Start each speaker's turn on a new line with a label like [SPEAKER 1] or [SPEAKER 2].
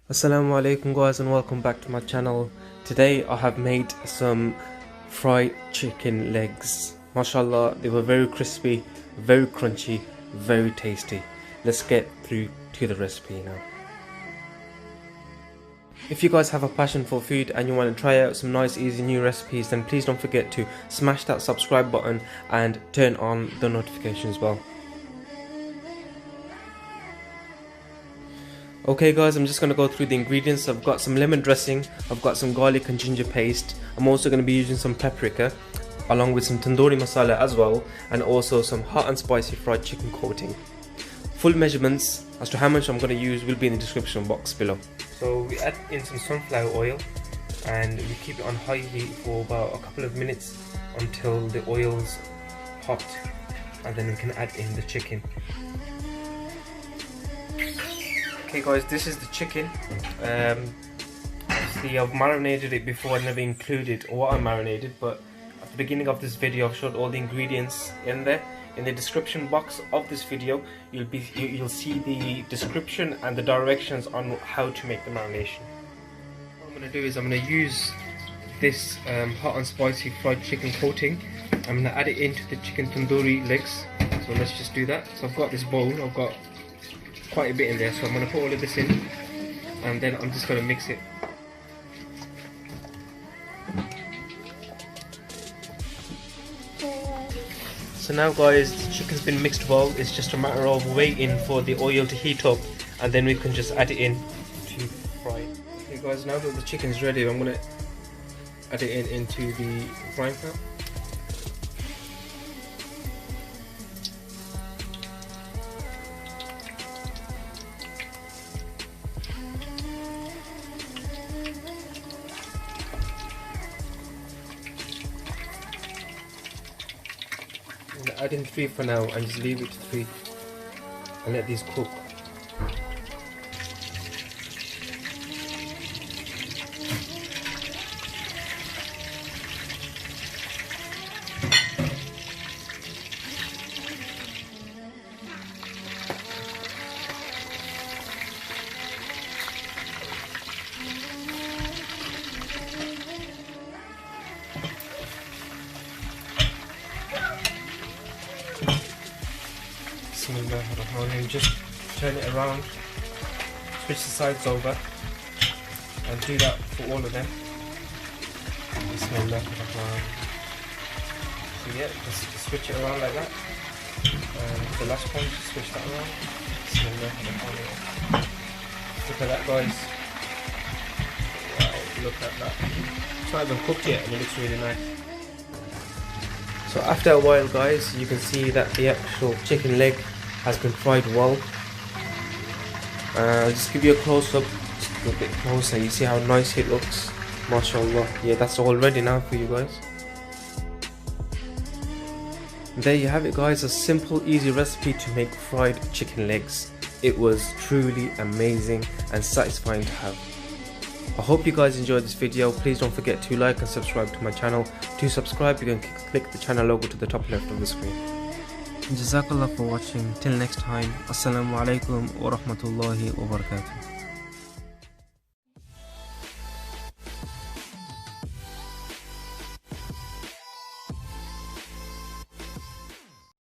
[SPEAKER 1] Assalamu alaikum guys, and welcome back to my channel. Today I have made some fried chicken legs. Mashallah, they were very crispy, very crunchy, very tasty. Let's get through to the recipe now. If you guys have a passion for food and you want to try out some nice easy new recipes, then please don't forget to smash that subscribe button and turn on the notifications bell. Okay guys, I'm just going to go through the ingredients. I've got some lemon dressing, I've got some garlic and ginger paste. I'm also going to be using some paprika along with some tandoori masala as well, and also some hot and spicy fried chicken coating. Full measurements as to how much I'm going to use will be in the description box below. So we add in some sunflower oil and we keep it on high heat for about a couple of minutes until the oil's hot, and then we can add in the chicken. Okay guys, this is the chicken. See, I've marinated it before. I never included what I marinated, but at the beginning of this video I've showed all the ingredients in there. In the description box of this video you'll see the description and the directions on how to make the marination. What I'm going to do is I'm going to use this hot and spicy fried chicken coating. I'm going to add it into the chicken tandoori legs. So let's just do that. So I've got this bowl, I've got quite a bit in there, so I'm going to put all of this in and then I'm just going to mix it. So now guys, the chicken's been mixed well. It's just a matter of waiting for the oil to heat up and then we can just add it in to fry it. Okay guys, now that the chicken's ready, I'm going to add it into the frying pan. I'm going to add in 3 for now and just leave it to 3 and let these cook. And just turn it around, switch the sides over, and do that for all of them. So yeah, just switch it around like that. And the last one, just switch that around. Look at that guys. Wow, look at that. It's not even cooked yet and it looks really nice. So after a while guys, you can see that the actual chicken leg has been fried well. I'll just give you a close-up, just a bit closer. You see how nice it looks, mashallah. Yeah, that's all ready now for you guys. And there you have it guys, a simple easy recipe to make fried chicken legs. It was truly amazing and satisfying to have. I hope you guys enjoyed this video. Please don't forget to like and subscribe to my channel. To subscribe you can click the channel logo to the top left of the screen. Jazakallah for watching. Till next time, assalamu alaikum wa rahmatullahi wa barakatuh.